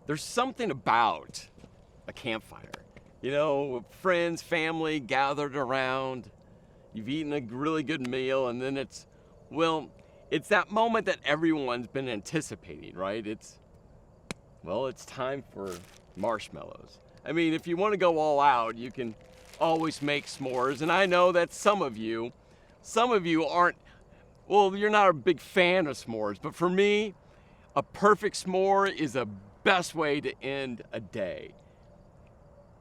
There's something about a campfire. You know, friends, family gathered around. You've eaten a really good meal, and then it's that moment that everyone's been anticipating, right? It's time for marshmallows. I mean, if you want to go all out, you can always make s'mores. And I know that some of you aren't, you're not a big fan of s'mores. But for me, a perfect s'more is the best way to end a day.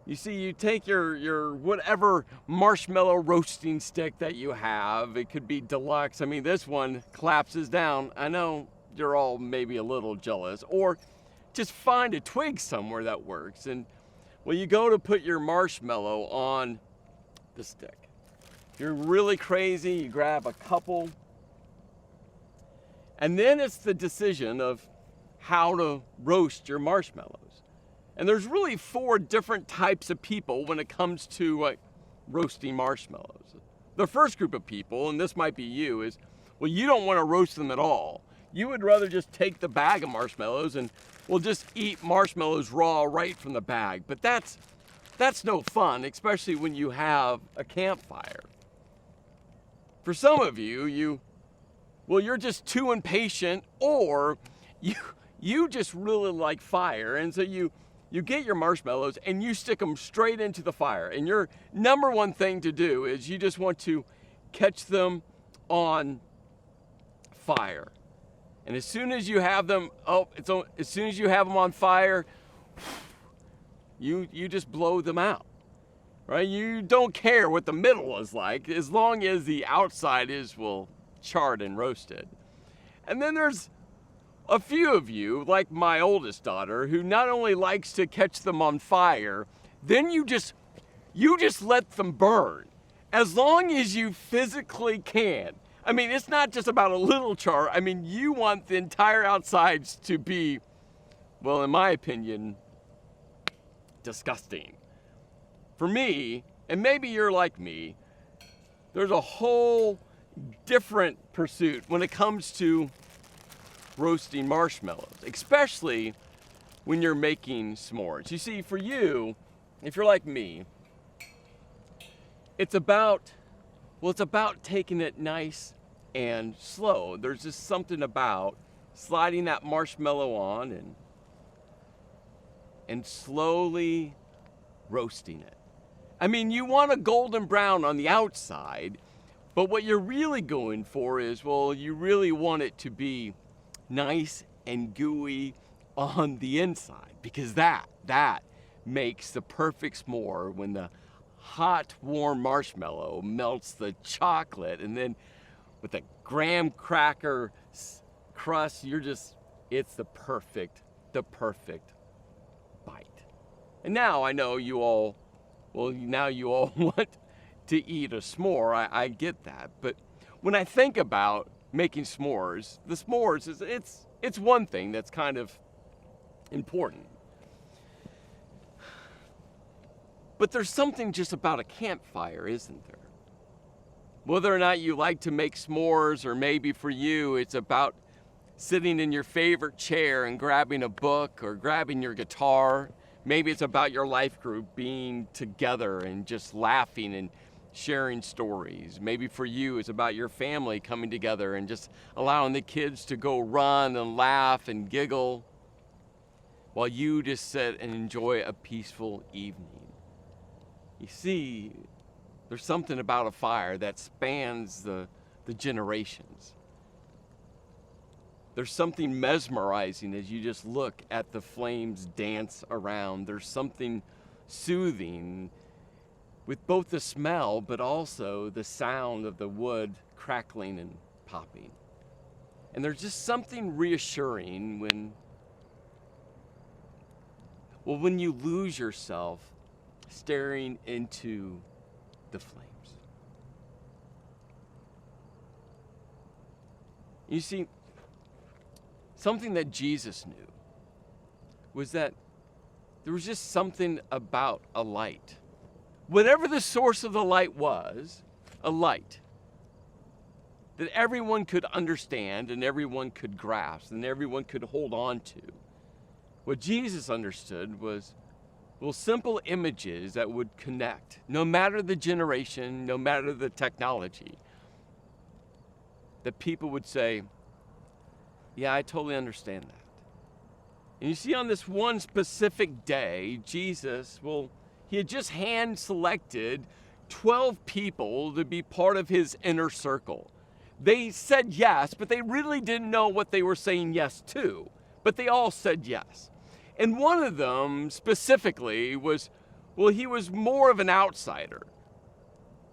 You see, you take your whatever marshmallow roasting stick that you have. It could be deluxe. I mean, this one collapses down. I know you're all maybe a little jealous. Or just find a twig somewhere that works. And when you go to put your marshmallow on the stick, if you're really crazy, you grab a couple. And then it's the decision of how to roast your marshmallows. And there's really 4 different types of people when it comes to roasting marshmallows. The first group of people, and this might be you, is, you don't want to roast them at all. You would rather just take the bag of marshmallows and just eat marshmallows raw right from the bag. But that's no fun, especially when you have a campfire. For some of you, you're just too impatient, or you just really like fire, and so you get your marshmallows and you stick them straight into the fire. And your number one thing to do is you just want to catch them on fire. And as soon as you have them, as soon as you have them on fire, you just blow them out, right? You don't care what the middle is like, as long as the outside is, charred and roasted. And then there's a few of you, like my oldest daughter, who not only likes to catch them on fire, then you just let them burn as long as you physically can. I mean, it's not just about a little char. I mean, you want the entire outsides to be, in my opinion, disgusting. For me, and maybe you're like me, there's a whole different pursuit when it comes to roasting marshmallows, especially when you're making s'mores. You see, for you, if you're like me, it's about taking it nice and slow. There's just something about sliding that marshmallow on and slowly roasting it. I mean, you want a golden brown on the outside, but what you're really going for is, you really want it to be nice and gooey on the inside, because that makes the perfect s'more when the hot, warm marshmallow melts the chocolate, and then with the graham cracker crust, it's the perfect bite. And now I know you all want to eat a s'more. I get that, but when I think about making s'mores, the s'mores it's one thing that's kind of important. But there's something just about a campfire, isn't there? Whether or not you like to make s'mores, or maybe for you it's about sitting in your favorite chair and grabbing a book or grabbing your guitar. Maybe it's about your life group being together and just laughing and sharing stories. Maybe for you, it's about your family coming together and just allowing the kids to go run and laugh and giggle while you just sit and enjoy a peaceful evening. You see, there's something about a fire that spans the generations. There's something mesmerizing as you just look at the flames dance around. There's something soothing with both the smell, but also the sound of the wood crackling and popping. And there's just something reassuring when you lose yourself staring into the flames. You see, something that Jesus knew was that there was just something about a light. Whatever the source of the light was, a light that everyone could understand and everyone could grasp and everyone could hold on to. What Jesus understood was, well, simple images that would connect, no matter the generation, no matter the technology, that people would say, yeah, I totally understand that. And you see, on this one specific day, Jesus, well, he had just hand-selected 12 people to be part of his inner circle. They said yes, but they really didn't know what they were saying yes to. But they all said yes. And one of them specifically was, well, he was more of an outsider.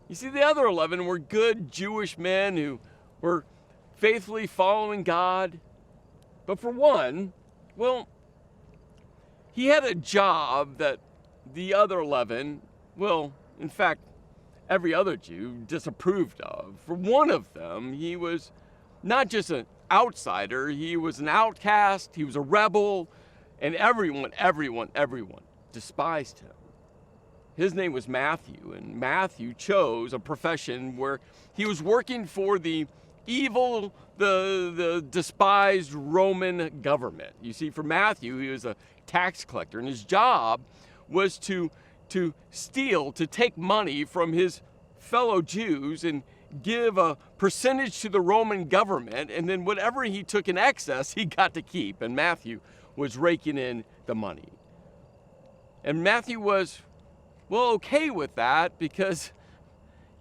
You see, the other 11 were good Jewish men who were faithfully following God. But for one, well, he had a job that the other 11, well, in fact, every other Jew disapproved of. For one of them, he was not just an outsider, he was an outcast, he was a rebel, and everyone despised him. His name was Matthew, and Matthew chose a profession where he was working for the evil, the despised Roman government. You see, for Matthew, he was a tax collector, and his job was to steal, to take money from his fellow Jews and give a percentage to the Roman government, and then whatever he took in excess, he got to keep, and Matthew was raking in the money. And Matthew was, well, okay with that because,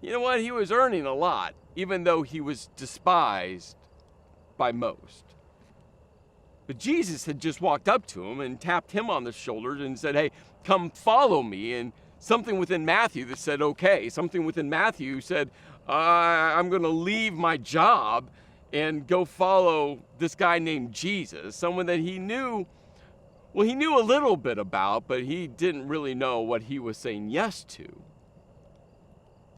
you know what, he was earning a lot, even though he was despised by most. But Jesus had just walked up to him and tapped him on the shoulders and said, hey, come follow me. And something within Matthew that said, okay. Something within Matthew said, I'm going to leave my job and go follow this guy named Jesus, someone that he knew, well, he knew a little bit about, but he didn't really know what he was saying yes to.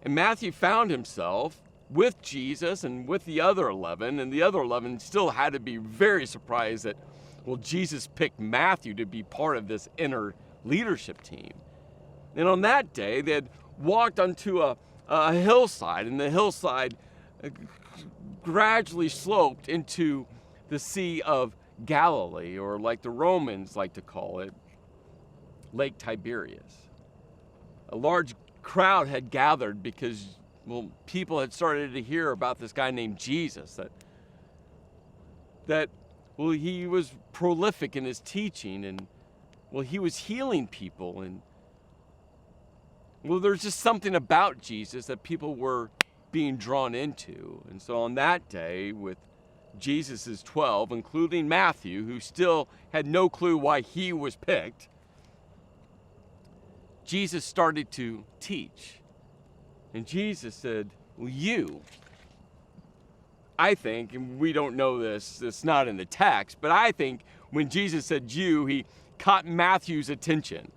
And Matthew found himself with Jesus and with the other 11, and the other 11 still had to be very surprised that, well, Jesus picked Matthew to be part of this inner leadership team. And on that day, they had walked onto a hillside, and the hillside gradually sloped into the Sea of Galilee, or like the Romans like to call it, Lake Tiberias. A large crowd had gathered because, well, people had started to hear about this guy named Jesus, that well, he was prolific in his teaching, and, well, he was healing people, and, well, there's just something about Jesus that people were being drawn into. And so on that day, with Jesus' 12, including Matthew, who still had no clue why he was picked, Jesus started to teach. And Jesus said, well, I think, and we don't know this, it's not in the text, but I think when Jesus said you, he caught Matthew's attention.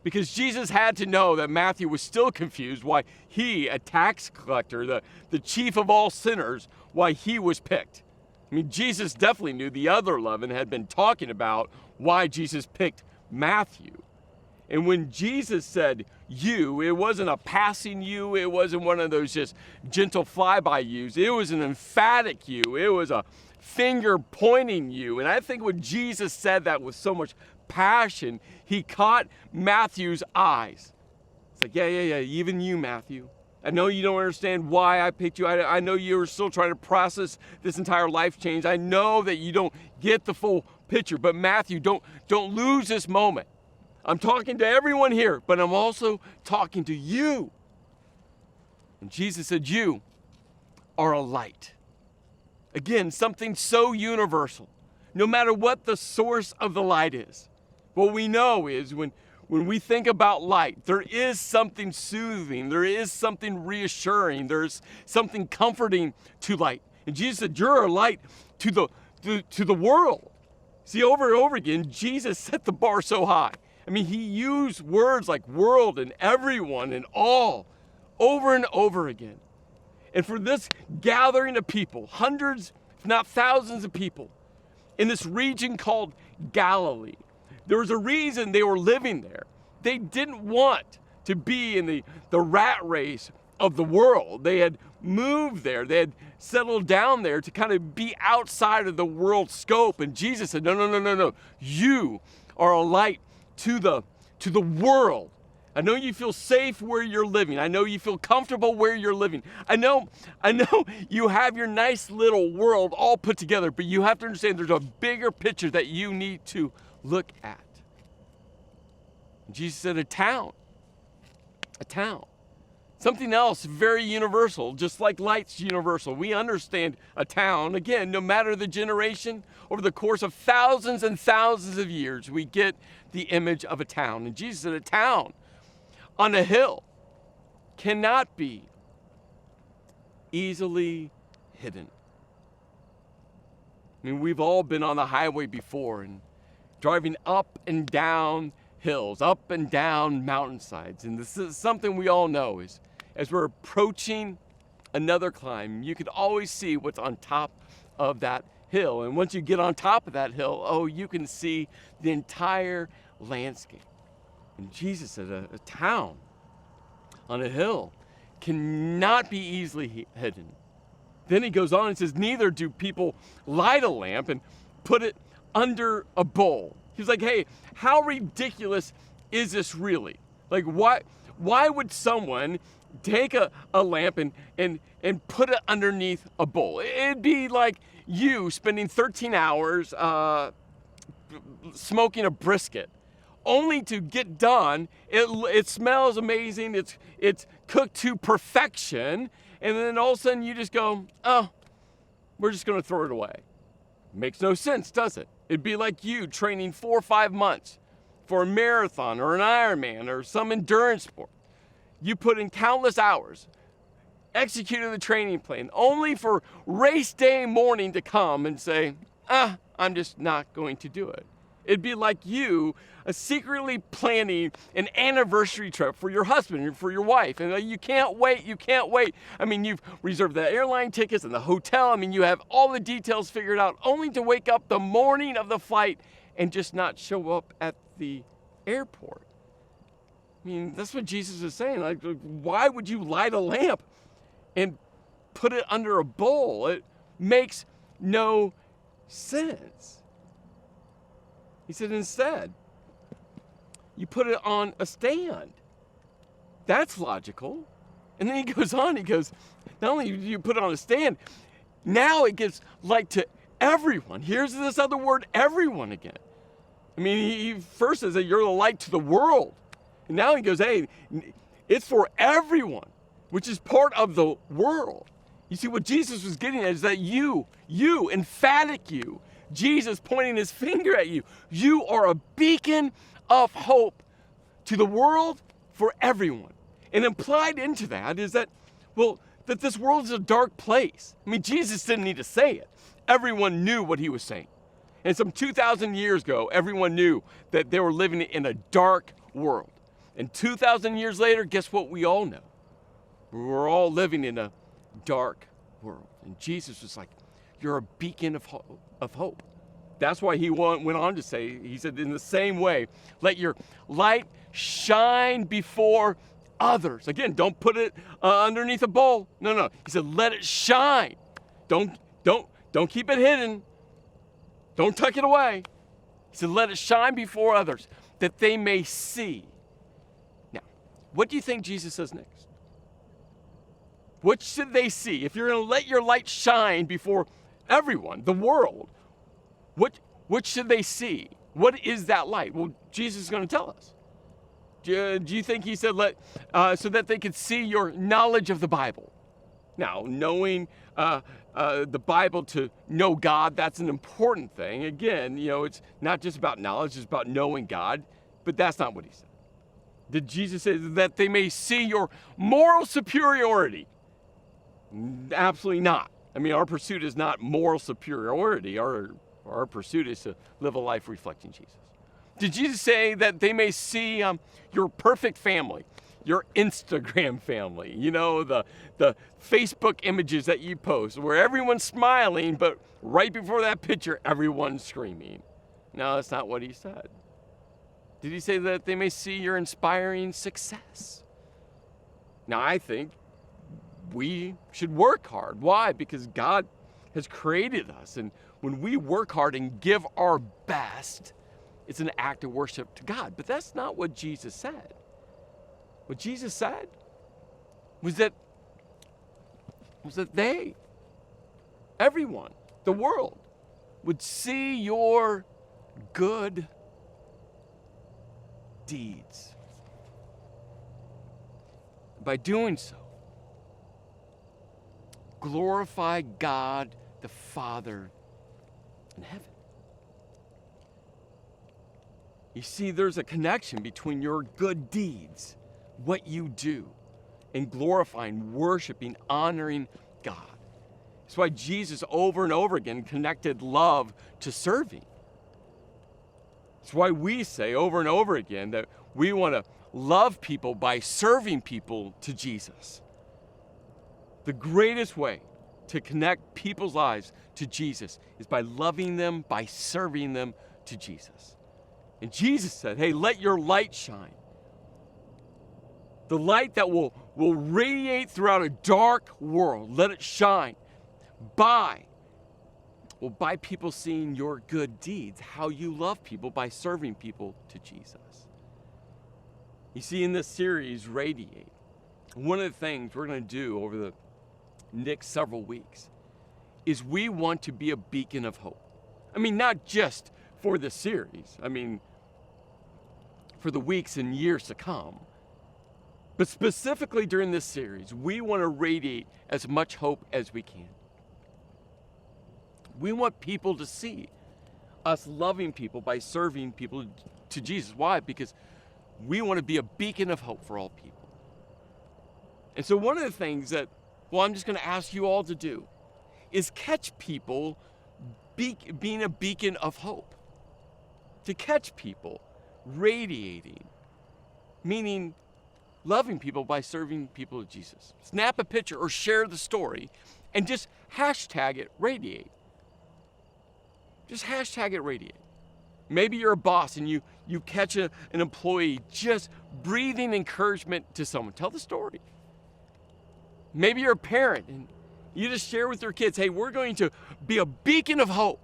Because Jesus had to know that Matthew was still confused why he, a tax collector, the chief of all sinners, why he was picked. I mean, Jesus definitely knew the other 11 had been talking about why Jesus picked Matthew. And when Jesus said you, it wasn't a passing you, it wasn't one of those just gentle flyby yous, it was an emphatic you, it was a finger pointing you. And I think when Jesus said that with so much passion, he caught Matthew's eyes. It's like, yeah, even you, Matthew. I know you don't understand why I picked you. I know you're still trying to process this entire life change. I know that you don't get the full picture, but Matthew, don't lose this moment. I'm talking to everyone here, but I'm also talking to you. And Jesus said, you are a light. Again, something so universal. No matter what the source of the light is. What we know is when we think about light, there is something soothing, there is something reassuring, there's something comforting to light. And Jesus said, you're a light to the world. See, over and over again, Jesus set the bar so high. I mean, he used words like world and everyone and all over and over again. And for this gathering of people, hundreds, if not thousands of people, in this region called Galilee, there was a reason they were living there. They didn't want to be in the rat race of the world. They had moved there. They had settled down there to kind of be outside of the world scope. And Jesus said, no, no, no, no, no. You are a light to the world. I know you feel safe where you're living. I know you feel comfortable where you're living. I know you have your nice little world all put together, but you have to understand there's a bigger picture that you need to look at. And Jesus said a town. Something else very universal, just like light's universal. We understand a town, again, no matter the generation, over the course of thousands and thousands of years, we get the image of a town. And Jesus said a town on a hill cannot be easily hidden. I mean, we've all been on the highway before and driving up and down hills, up and down mountainsides. And this is something we all know is as we're approaching another climb, you can always see what's on top of that hill. And once you get on top of that hill, you can see the entire landscape. And Jesus said a town on a hill cannot be easily hidden. Then he goes on and says, neither do people light a lamp and put it under a bowl. He's like, hey, how ridiculous is this really? Like, why would someone take a lamp and put it underneath a bowl? It'd be like you spending 13 hours smoking a brisket, only to get done. It smells amazing. It's cooked to perfection. And then all of a sudden you just go, we're just going to throw it away. Makes no sense, does it? It'd be like you training 4 or 5 months for a marathon or an Ironman or some endurance sport. You put in countless hours, executed the training plan, only for race day morning to come and say, I'm just not going to do it. It'd be like you secretly planning an anniversary trip for your husband or for your wife. And you can't wait. I mean, you've reserved the airline tickets and the hotel. I mean, you have all the details figured out, only to wake up the morning of the flight and just not show up at the airport. I mean, that's what Jesus is saying. Like, why would you light a lamp and put it under a bowl? It makes no sense. He said, instead, you put it on a stand. That's logical. And then he goes on, not only do you put it on a stand, now it gives light to everyone. Here's this other word, everyone, again. I mean, he first says that you're the light to the world. And now he goes, hey, it's for everyone, which is part of the world. You see, what Jesus was getting at is that you, emphatic you, Jesus pointing his finger at you, you are a beacon of hope to the world for everyone. And implied into that is that, that this world is a dark place. I mean, Jesus didn't need to say it. Everyone knew what he was saying. And some 2,000 years ago, everyone knew that they were living in a dark world. And 2,000 years later, guess what we all know? We're all living in a dark world. And Jesus was like, you're a beacon of hope. That's why he went on to say, he said, in the same way, let your light shine before others. Again, don't put it underneath a bowl. No. He said, let it shine. Don't keep it hidden. Don't tuck it away. He said, let it shine before others, that they may see. Now, what do you think Jesus says next? What should they see? If you're going to let your light shine before everyone, the world, what should they see? What is that light? Well, Jesus is going to tell us. Do you think he said so that they could see your knowledge of the Bible? Now, knowing the Bible to know God, that's an important thing. Again, it's not just about knowledge, it's about knowing God, but that's not what he said. Did Jesus say that they may see your moral superiority? Absolutely not. I mean, our pursuit is not moral superiority. Our pursuit is to live a life reflecting Jesus. Did Jesus say that they may see your perfect family, your Instagram family, the Facebook images that you post where everyone's smiling, but right before that picture, everyone's screaming? No, that's not what he said. Did he say that they may see your inspiring success? Now, I think we should work hard. Why? Because God has created us. And when we work hard and give our best, it's an act of worship to God. But that's not what Jesus said. What Jesus said was that they, everyone, the world, would see your good deeds. By doing so, glorify God the Father in heaven. You see, there's a connection between your good deeds, what you do, and glorifying, worshiping, honoring God. That's why Jesus over and over again connected love to serving. That's why we say over and over again that we want to love people by serving people to Jesus. The greatest way to connect people's lives to Jesus is by loving them, by serving them to Jesus. And Jesus said, hey, let your light shine. The light that will radiate throughout a dark world. Let it shine by people seeing your good deeds, how you love people by serving people to Jesus. You see, in this series, Radiate, one of the things we're going to do over the next several weeks is we want to be a beacon of hope. I mean, not just for the series. I mean, for the weeks and years to come. But specifically during this series, we want to radiate as much hope as we can. We want people to see us loving people by serving people to Jesus. Why? Because we want to be a beacon of hope for all people. And so one of the things that, I'm just going to ask you all to do is catch people being a beacon of hope. To catch people radiating, meaning loving people by serving people to Jesus. Snap a picture or share the story and just hashtag it Radiate. Just hashtag it Radiate. Maybe you're a boss and you catch an employee just breathing encouragement to someone. Tell the story. Maybe you're a parent and you just share with your kids, hey, we're going to be a beacon of hope.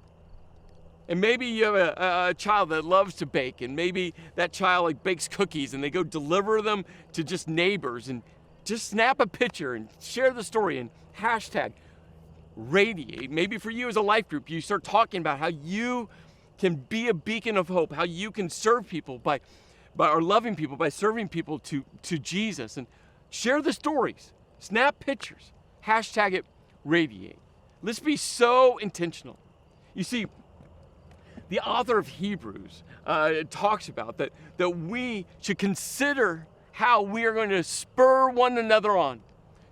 And maybe you have a child that loves to bake, and maybe that child bakes cookies and they go deliver them to just neighbors, and just snap a picture and share the story and hashtag Radiate. Maybe for you as a life group, you start talking about how you can be a beacon of hope, how you can serve people by loving people, by serving people to Jesus, and share the stories, snap pictures, hashtag it Radiate. Let's be so intentional. You see, the author of Hebrews talks about that we should consider how we are going to spur one another on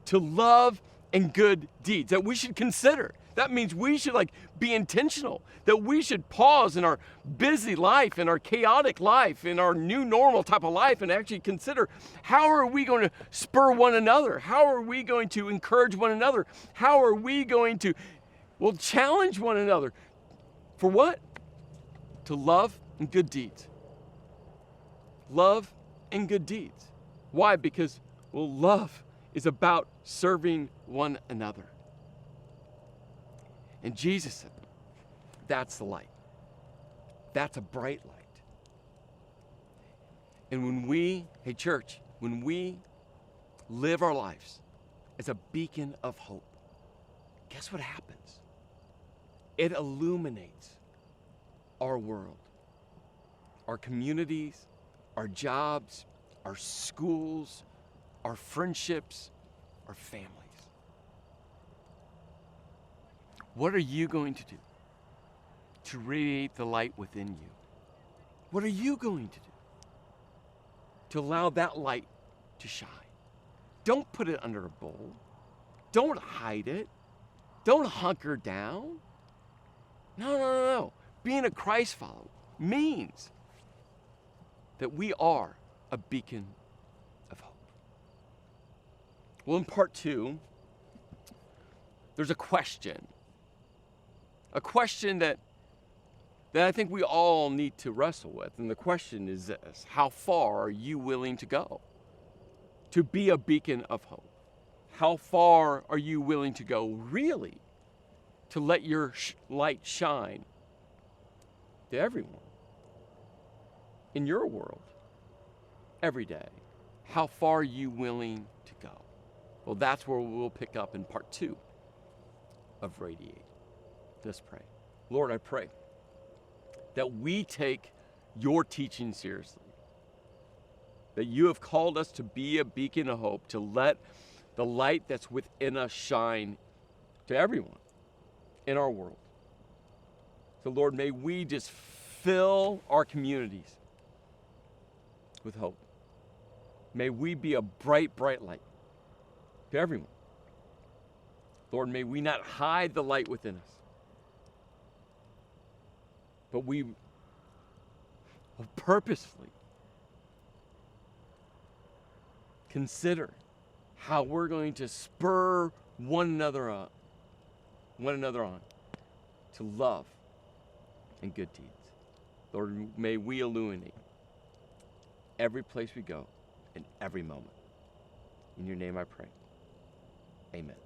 to love and good deeds. That we should consider. That means we should be intentional. That we should pause in our busy life, in our chaotic life, in our new normal type of life, and actually consider, how are we going to spur one another? How are we going to encourage one another? How are we going to, challenge one another? For what? To love and good deeds. Love and good deeds. Why? Because, love is about serving one another. And Jesus said, that's the light. That's a bright light. And when we live our lives as a beacon of hope, guess what happens? It illuminates our world, our communities, our jobs, our schools, our friendships, our families. What are you going to do to radiate the light within you? What are you going to do to allow that light to shine? Don't put it under a bowl. Don't hide it. Don't hunker down. No. Being a Christ follower means that we are a beacon of hope. Well, in part 2, there's a question that I think we all need to wrestle with. And the question is this: how far are you willing to go to be a beacon of hope? How far are you willing to go, really, to let your light shine to everyone in your world every day? How far are you willing to go? Well, that's where we'll pick up in part 2 of Radiate. Let's pray. Lord, I pray that we take your teaching seriously, that you have called us to be a beacon of hope, to let the light that's within us shine to everyone in our world. So, Lord, may we just fill our communities with hope. May we be a bright, bright light to everyone. Lord, may we not hide the light within us, but we will purposefully consider how we're going to spur one another on to love and good deeds. Lord, may we illuminate every place we go in every moment. In your name I pray. Amen.